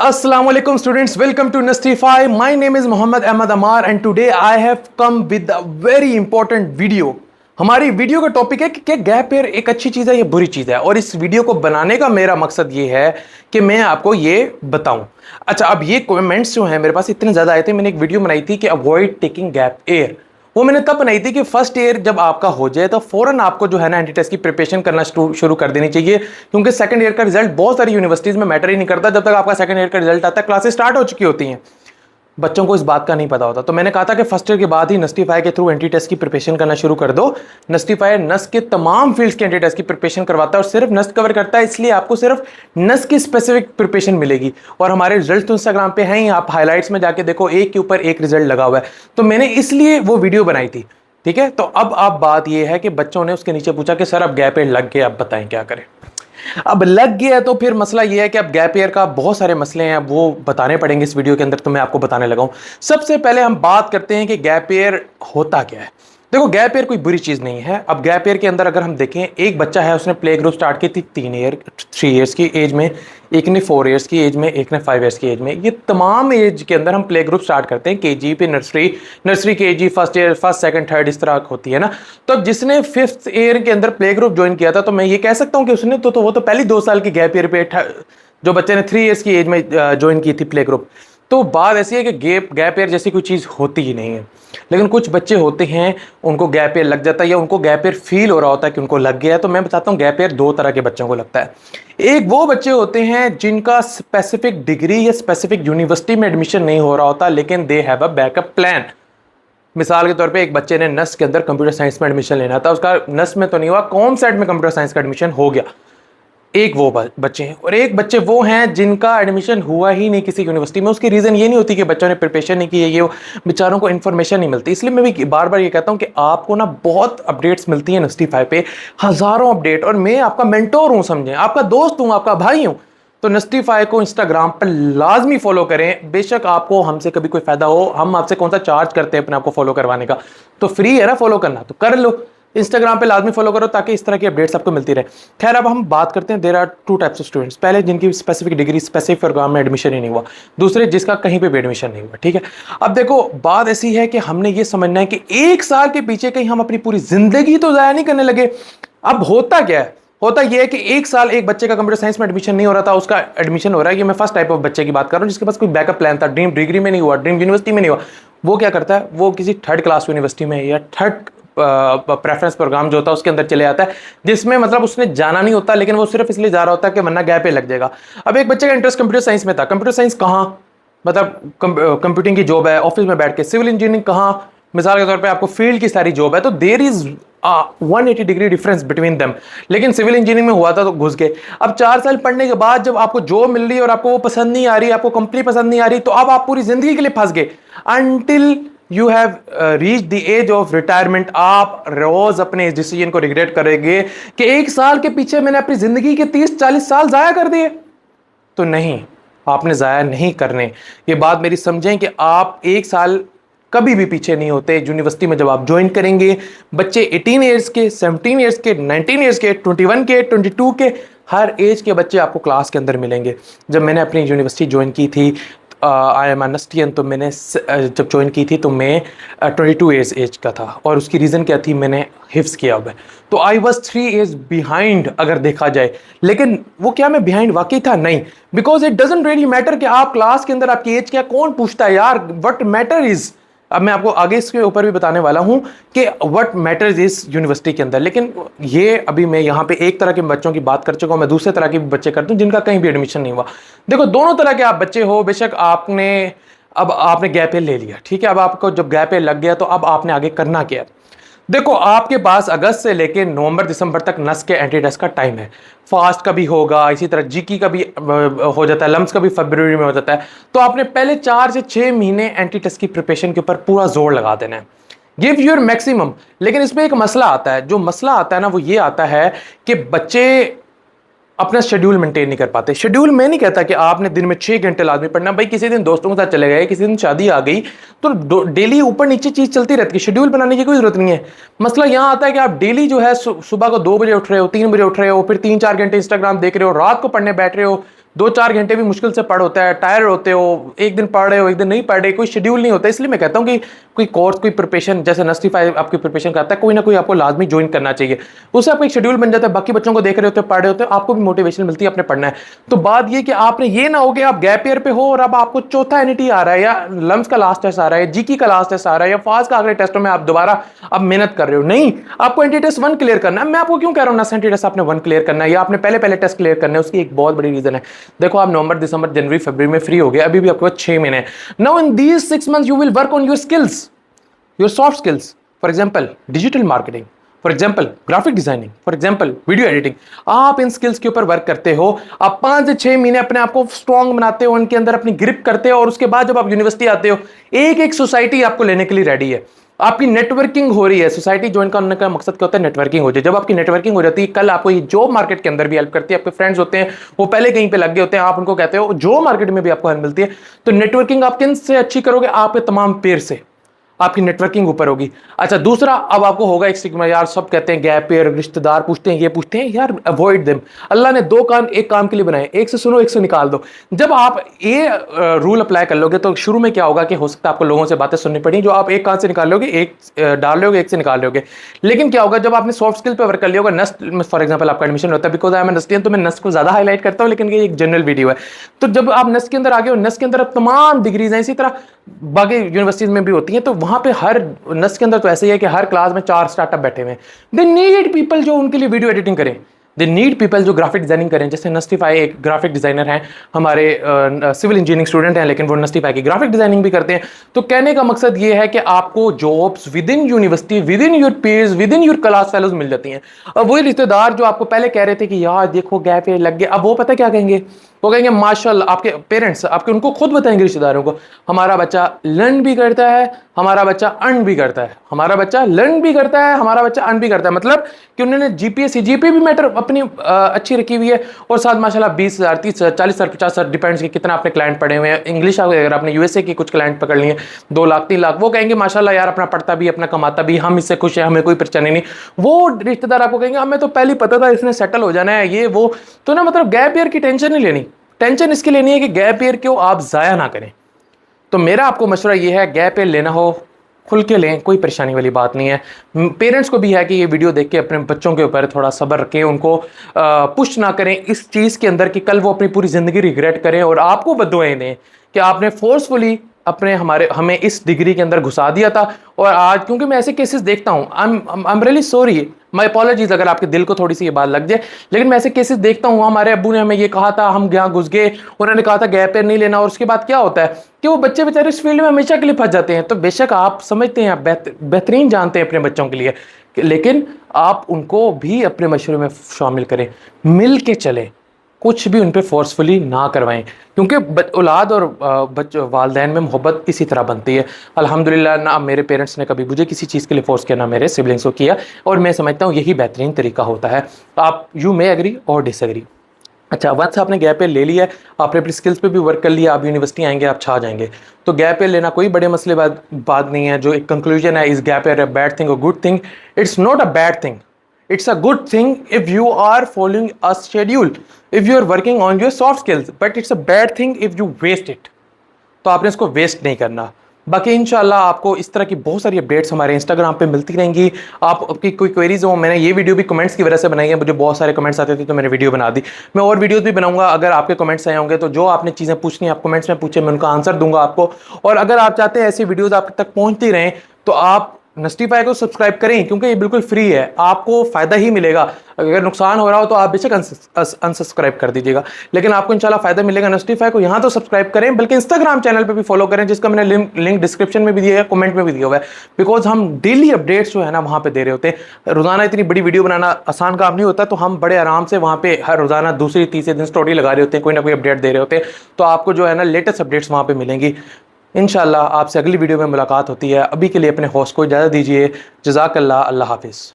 Assalamualaikum students, welcome to Nastify. My name is Mohammad Ahmad Amar and today I have come with a very important video. हमारी video का topic है कि gap year एक अच्छी चीज़ है या बुरी चीज़ है, और इस वीडियो को बनाने का मेरा मकसद ये है कि मैं आपको ये बताऊं। अच्छा, अब ये कमेंट्स जो हैं मेरे पास इतने ज़्यादा आए थे, मैंने एक वीडियो बनाई थी कि अवॉइड टेकिंग गैप ईयर। वो मैंने तब बनाई थी कि फर्स्ट ईयर जब आपका हो जाए तो फौरन आपको जो है ना एंटी टेस्ट की प्रिपरेशन करना शुरू कर देनी चाहिए, क्योंकि सेकंड ईयर का रिजल्ट बहुत सारी यूनिवर्सिटीज में मैटर ही नहीं करता। जब तक आपका सेकंड ईयर का रिजल्ट आता है क्लासेस स्टार्ट हो चुकी होती हैं, बच्चों को इस बात का नहीं पता होता। तो मैंने कहा था कि फर्स्ट ईयर के बाद ही नस्टिफाई के थ्रू एंटी टेस्ट की प्रिपरेशन करना शुरू कर दो। नस्टिफाई नस के तमाम फील्ड्स के एंटी टेस्ट की प्रिपरेशन करवाता है और सिर्फ नस कवर करता है, इसलिए आपको सिर्फ नस की स्पेसिफिक प्रिपरेशन मिलेगी। और हमारे रिजल्ट तो इंस्टाग्राम पे हैं ही, आप हाईलाइट्स में जाके देखो, एक के ऊपर एक रिजल्ट लगा हुआ है। तो मैंने इसलिए वो वीडियो बनाई थी, ठीक है। तो अब बात ये है कि बच्चों ने उसके नीचे पूछा कि सर अब गैप ईयर लग गया, अब बताएं क्या करें। अब लग गया तो फिर मसला ये है कि अब गैप ईयर का बहुत सारे मसले हैं, वो बताने पड़ेंगे इस वीडियो के अंदर, तो मैं आपको बताने लगा हूं। सबसे पहले हम बात करते हैं कि गैप ईयर होता क्या है। देखो, गैप ईयर कोई बुरी चीज नहीं है। अब गैप ईयर के अंदर अगर हम देखें, एक बच्चा है उसने प्ले ग्रुप स्टार्ट की थी 3 ईयर्स की एज में, एक ने 4 ईयर्स की एज में, एक ने 5 ईयर्स की एज में। ये तमाम एज के अंदर हम प्ले ग्रुप स्टार्ट करते हैं, केजी पे nursery KG, first year, first second third, इस तरह होती है ना। तो अब जिसने 5th ईयर के अंदर प्ले ग्रुप ज्वाइन किया था, तो मैं ये कह सकता हूँ कि उसने तो वो तो पहले 2 साल की गैप ईयर पे, जो बच्चे ने 3 ईयर्स की एज में ज्वाइन की थी प्ले ग्रुप। तो बात ऐसी है कि गैप ईयर जैसी कोई चीज़ होती ही नहीं है। लेकिन कुछ बच्चे होते हैं उनको गैप ईयर लग जाता है, या उनको गैप ईयर फील हो रहा होता है कि उनको लग गया है। तो मैं बताता हूँ गैप ईयर 2 तरह के बच्चों को लगता है। एक वो बच्चे होते हैं जिनका स्पेसिफिक डिग्री या स्पेसिफिक यूनिवर्सिटी में एडमिशन नहीं हो रहा होता, लेकिन they have a backup plan. मिसाल के तौर पे एक बच्चे ने नस के अंदर कंप्यूटर साइंस में एडमिशन लेना था, उसका नस में तो नहीं हुआ, कॉम सेट में कंप्यूटर साइंस का एडमिशन हो गया। एक वो बच्चे हैं, और एक बच्चे वो हैं जिनका एडमिशन हुआ ही नहीं किसी यूनिवर्सिटी में। उसकी रीज़न ये नहीं होती कि बच्चों ने प्रिपरेशन नहीं की है, ये बेचारों को इन्फॉर्मेशन नहीं मिलती। इसलिए मैं भी बार बार ये कहता हूँ कि आपको ना बहुत अपडेट्स मिलती हैं नस्टिफाई पे, हज़ारों अपडेट, और मैं आपका मेंटोर हूँ, समझें, आपका दोस्त हूँ, आपका भाई हूँ। तो नस्टिफाई को इंस्टाग्राम पर लाजमी फॉलो करें। बेशक आपको हमसे कभी कोई फायदा हो, हम आपसे कौन सा चार्ज करते हैं अपने आपको फॉलो करवाने का, तो फ्री है ना फॉलो करना, तो कर लो। इंस्टाग्राम पे लाजमी फॉलो करो ताकि इस तरह की अपडेट्स आपको मिलती रहे। खैर, अब हम बात करते हैं, there are 2 types of students. पहले जिनकी स्पेसिफिक डिग्री, स्पेसिफिक प्रोग्राम में एडमिशन ही नहीं हुआ, दूसरे जिसका कहीं पे भी एडमिशन नहीं हुआ, ठीक है। अब देखो, बात ऐसी है कि हमने ये समझना है कि 1 साल के पीछे कहीं हम अपनी पूरी जिंदगी तो ज़ाया नहीं करने लगे। अब होता क्या है, होता यह है कि 1 साल एक बच्चे का कंप्यूटर साइंस में एडमिशन नहीं हो रहा था, उसका एडमिशन हो रहा है। ये मैं फर्स्ट टाइप ऑफ बच्चे की बात कर रहा हूँ जिसके पास कोई बैकअप प्लान था, ड्रीम डिग्री में नहीं हुआ, ड्रीम यूनिवर्सिटी में नहीं हुआ। वो क्या करता है, वो किसी 3rd क्लास यूनिवर्सिटी में या 3rd प्रेफरेंस प्रोग्राम जो होता है उसके अंदर चले जाता है, जिसमें मतलब उसने जाना नहीं होता, लेकिन वो सिर्फ इसलिए जा रहा होता है कि वरना गैप पे लग जाएगा। अब एक बच्चे का इंटरेस्ट कंप्यूटर साइंस में था, कंप्यूटर साइंस कहाँ, मतलब कंप्यूटिंग की जॉब है ऑफिस में बैठ के, सिविल इंजीनियरिंग कहाँ, मिसाल के तौर पे आपको फील्ड की सारी जॉब है, तो there is 180 degree difference between them. लेकिन सिविल इंजीनियरिंग में हुआ था तो घुस गए। अब 4 साल पढ़ने के बाद जब आपको जॉब मिल रही है और आपको वो पसंद नहीं आ रही, आपको कंपनी पसंद नहीं आ रही, तो अब आप पूरी जिंदगी के लिए फंस गए। Until you have reach the age of retirement, आप रोज अपने इस डिसीजन को रिग्रेट करेंगे कि 1 साल के पीछे मैंने अपनी जिंदगी के 30-40 साल जाया कर दिए। तो नहीं, आपने जाया नहीं करने। ये बात मेरी समझें कि आप 1 साल कभी भी पीछे नहीं होते। यूनिवर्सिटी में जब आप ज्वाइन करेंगे, बच्चे 18 ईयर्स के, 17 ईयर्स के, 19 ईयर्स के, 21 के, 22 के, हर एज के बच्चे आपको क्लास के अंदर मिलेंगे। जब मैंने अपनी यूनिवर्सिटी ज्वाइन की थी, आई एम अनस्टियन, तो मैंने जब ज्वाइन की थी तो मैं 22 ईयर्स एज का था, और उसकी रीज़न क्या थी, मैंने हिफ्स किया हुआ है। तो आई वॉज 3 ईयर्स बिहाइंड अगर देखा जाए। लेकिन वो क्या मैं बिहाइंड वाकई था? नहीं, because it doesn't really matter कि आप क्लास के अंदर आपकी एज क्या, कौन पूछता है यार। वट मैटर इज, अब मैं आपको आगे इसके ऊपर भी बताने वाला हूं कि व्हाट मैटर्स इज यूनिवर्सिटी के अंदर। लेकिन ये अभी मैं यहाँ पे एक तरह के बच्चों की बात कर चुका हूं, मैं दूसरे तरह के बच्चे करता हूं जिनका कहीं भी एडमिशन नहीं हुआ। देखो, दोनों तरह के आप बच्चे हो, बेशक आपने गैप ईयर ले लिया, ठीक है। अब आपको जब गैप ईयर लग गया तो अब आपने आगे करना क्या है। देखो, आपके पास अगस्त से लेकर नवंबर दिसंबर तक नस के एंटी टेस्ट का टाइम है। फास्ट का भी होगा, इसी तरह जीकी का भी हो जाता है, लम्स का भी फरवरी में हो जाता है। तो आपने पहले 4 से 6 महीने एंटी टेस्ट की प्रिपरेशन के ऊपर पूरा जोर लगा देना है, गिव योर मैक्सिमम। लेकिन इसमें एक मसला आता है, जो मसला आता है ना वो ये आता है कि बच्चे अपना शेड्यूल मेंटेन नहीं कर पाते। शेड्यूल मैं नहीं कहता कि आपने दिन में 6 घंटे लाजमी पढ़ना, भाई किसी दिन दोस्तों के साथ चले गए, किसी दिन शादी आ गई, तो डेली ऊपर नीचे चीज चलती रहती है, शेड्यूल बनाने की कोई जरूरत नहीं है। मसला यहां आता है कि आप डेली जो है सुबह को 2 बजे उठ रहे हो, 3 बजे उठ रहे हो, फिर 3-4 घंटे इंस्टाग्राम देख रहे हो, रात को पढ़ने बैठ रहे हो, 2-4 घंटे भी मुश्किल से पढ़ होता है, टायर होते हो, एक दिन पढ़ रहे हो एक दिन नहीं पढ़ रहे, कोई शेड्यूल नहीं होता। इसलिए मैं कहता हूँ कि कोई कोर्स कोई प्रिपरेशन जैसे नस्टिफाई आपकी प्रिपरेशन करता है, कोई ना कोई आपको लाजमी ज्वाइन करना चाहिए। उससे आपको एक शेड्यूल बन जाता है, बाकी बच्चों को देख रहे होते हो पढ़ रहे होते हो, आपको भी मोटिवेशन मिलती है अपने पढ़ना है। तो बात ये कि आपने ये ना हो कि आप गैप ईयर पे हो और अब आपको चौथा एनईटी आ रहा है या लम्स का लास्ट टेस्ट आ रहा है, जीकी का लास्ट टेस्ट आ रहा है या फाज का अगले टेस्टों में आप दोबारा अब मेहनत कर रहे हो। नहीं, आपको एंटी टेस्ट 1 क्लियर करना है। मैं आपको क्यों कह रहा हूं नस एंटी टेस्ट आपने 1 क्लियर करना है या आपने पहले टेस्ट क्लियर करना है, उसकी एक बहुत बड़ी रीजन है। देखो आप नवंबर दिसंबर जनवरी फरवरी में फ्री हो गए, अभी भी आपके पास 6 महीने हैं। Now in these 6 months you will work on your skills, your soft skills, for example digital marketing, for example graphic designing, for example video editing. आप इन स्किल्स के ऊपर वर्क करते हो, आप 5 से 6 महीने अपने आप को स्ट्रॉन्ग बनाते हो, उनके अंदर अपनी ग्रिप करते हो और उसके बाद जब आप यूनिवर्सिटी आते हो एक एक सोसाइटी आपको लेने के लिए रेडी है। आपकी नेटवर्किंग हो रही है, सोसाइटी ज्वाइन करने का मकसद क्या होता है? नेटवर्किंग हो जाए। जब आपकी नेटवर्किंग हो जाती है, कल आपको ये जॉब मार्केट के अंदर भी हेल्प करती है। आपके फ्रेंड्स होते हैं वो पहले कहीं पे लग गए होते हैं, आप उनको कहते हो जॉब मार्केट में भी आपको हेल्प मिलती है। तो नेटवर्किंग आप किन से अच्छी करोगे? आपके तमाम पेयर से आपकी नेटवर्किंग ऊपर होगी। अच्छा दूसरा, अब आपको होगा एक स्टिग्मा, यार सब कहते हैं गैप ईयर, रिश्तेदार पूछते हैं, ये पूछते हैं, यार अवॉइड देम। अल्लाह ने 2 कान एक काम के लिए बनाए, एक से सुनो एक से निकाल दो। जब आप ये रूल अप्लाई कर लोगे तो शुरू में क्या होगा कि हो सकता है आपको लोगों से बातें सुननी पड़ी जो आप एक कान से निकाल लोगे, एक डाल लोगे, एक से निकाल लोगे। लेकिन क्या होगा जब आपने सॉफ्ट स्किल पर वर्क कर लिया होगा, नस्ट फॉर एग्जाम्पल आपका एडमिशन होता है, बिकॉज आई एम नस्टियन तो मैं नस्ट को ज्यादा हाईलाइट करता हूँ, लेकिन ये एक जनरल वीडियो है। तो जब आप नस्ट के अंदर आ गए हो, नस्ट के अंदर तमाम डिग्रीज हैं, इसी तरह बाकी यूनिवर्सिटीज में भी होती हैं, तो वहां पे हर नस के अंदर तो ऐसे ही है कि हर क्लास में 4 स्टार्टअप बैठे हुए हैं। दे नीड पीपल जो उनके लिए वीडियो एडिटिंग करें, दे नीड पीपल जो ग्राफिक डिजाइनिंग करें। जैसे नस्टिफाई एक ग्राफिक डिजाइनर हैं, हमारे सिविल इंजीनियरिंग स्टूडेंट हैं, लेकिन वो नस्टिफाई की ग्राफिक डिजाइनिंग भी करते हैं। तो कहने का मकसद ये है कि आपको jobs within university, within your peers, within your class fellows मिल जाती हैं। अब वही रिश्तेदार जो आपको पहले कह रहे थे कि यार देखो गैप लग गया, अब वो पता क्या कहेंगे? वो कहेंगे माशाल्लाह, आपके पेरेंट्स आपके उनको खुद बताएंगे रिश्तेदारों को, हमारा बच्चा लर्न भी करता है, हमारा बच्चा अर्न भी करता है, हमारा बच्चा लर्न भी करता है, हमारा बच्चा अर्न भी करता है। मतलब कि उन्होंने जीपीए सीजीपीए भी मैटर अपनी अच्छी रखी हुई है, और साथ माशाल्लाह 20,000 30,000 40,000 50,000 डिपेंड्स कि कितना आपने क्लाइंट पढ़े हुए हैं। इंग्लिश अगर आपने यूएसए की कुछ क्लाइंट पकड़ लिए 2 लाख 3 लाख, वो कहेंगे माशाल्लाह यार अपना पढ़ता भी अपना कमाता भी, हम इससे खुश है, हमें कोई परेशानी नहीं। वो रिश्तेदार आपको कहेंगे हमें तो पहले पता था इसने सेटल हो जाना है ये वो। तो ना मतलब गैप ईयर की टेंशन नहीं लेनी, टेंशन इसकी लेनी है कि गैप ईयर को आप जाया ना करें। तो मेरा आपको मशवरा ये है, गैप ईयर लेना हो खुल के लें, कोई परेशानी वाली बात नहीं है। पेरेंट्स को भी है कि ये वीडियो देख के अपने बच्चों के ऊपर थोड़ा सब्र रखें, उनको पुश ना करें इस चीज़ के अंदर कि कल वो अपनी पूरी ज़िंदगी रिग्रेट करें और आपको बद्दुआएं दें कि आपने फोर्सफुली अपने हमें इस डिग्री के अंदर घुसा दिया था। और आज क्योंकि मैं ऐसे केसेस देखता हूँ, I am really sorry, my apologies अगर आपके दिल को थोड़ी सी ये बात लग जाए, लेकिन मैं ऐसे केसेस देखता हूँ, हमारे अब्बू ने हमें ये कहा था, हम यहाँ घुस गए, उन्होंने कहा था गैप ईयर नहीं लेना, और उसके बाद क्या होता है कि वो बच्चे बेचारे इस फील्ड में हमेशा के लिए फंस जाते हैं। तो बेशक आप समझते हैं, आप बेहतरीन जानते हैं अपने बच्चों के लिए, लेकिन आप उनको भी अपने मशवरे में शामिल करें, मिल के चलें, कुछ भी उन पर फोर्सफुली ना करवाएं, क्योंकि औलाद और वालदैन में मोहब्बत इसी तरह बनती है। अल्हम्दुलिल्लाह ना मेरे पेरेंट्स ने कभी मुझे किसी चीज़ के लिए फोर्स किया, ना मेरे सिबलिंग्स को किया, और मैं समझता हूँ यही बेहतरीन तरीका होता है। आप यू मे एग्री और डिसएग्री। अच्छा, वंस आपने गैप ईयर ले लिया है, आपने अपनी स्किल्स पे भी वर्क कर लिया, आप यूनिवर्सिटी आएंगे, आप छा जाएंगे। तो गैप ईयर लेना कोई बड़े मसले बात नहीं है। जो एक कंक्लूजन है, इस gap year a bad thing और good thing? It's not a bad thing, it's a good thing if you are following a schedule, if you are working on your soft skills, but it's a bad thing if you waste it। तो आपने इसको waste नहीं करना। बाकी इंशाल्लाह आपको इस तरह की बहुत सारी अपडेट्स हमारे इंस्टाग्राम पे मिलती रहेंगी। आपकी कोई क्वेरीज हो, मैंने ये वीडियो भी कमेंट्स की वजह से बनाई है, मुझे बहुत सारे कमेंट्स आते थे तो मैंने वीडियो बना दी। मैं और वीडियोस भी बनाऊंगा, अगर आपके कमेंट्स आए होंगे तो जो आपने चीज़ें पूछनी है आप कमेंट्स में पूछे, मैं उनका आंसर दूंगा आपको। और अगर आप चाहते हैं ऐसी वीडियोज़ आप तक पहुँचती रहें तो आप नस्टिफाई को सब्सक्राइब करें, क्योंकि ये बिल्कुल फ्री है, आपको फ़ायदा ही मिलेगा। अगर नुकसान हो रहा हो तो आप बेशक अनसब्सक्राइब कर दीजिएगा, लेकिन आपको इंशाल्लाह फ़ायदा मिलेगा। नस्टिफाई को यहाँ तो सब्सक्राइब करें, बल्कि इंस्टाग्राम चैनल पे भी फॉलो करें, जिसका मैंने लिंक डिस्क्रिप्शन में भी दिया है, कमेंट में भी दिया हुआ है। बिकॉज हम डेली अपडेट्स जो है ना वहाँ पर दे रहे होते हैं। रोज़ाना इतनी बड़ी वीडियो बनाना आसान काम नहीं होता, तो हम बड़े आराम से वहाँ पर हर रोज़ाना दूसरी तीसरे दिन स्टोरी लगा रहे होते हैं, कोई ना कोई अपडेट दे रहे होते हैं। तो आपको जो है ना लेटेस्ट अपडेट्स वहाँ पर मिलेंगी। इंशाल्लाह आपसे अगली वीडियो में मुलाकात होती है। अभी के लिए अपने होस्ट को इजाज़त दीजिए। जज़ाकल्लाह, अल्लाह हाफिज़।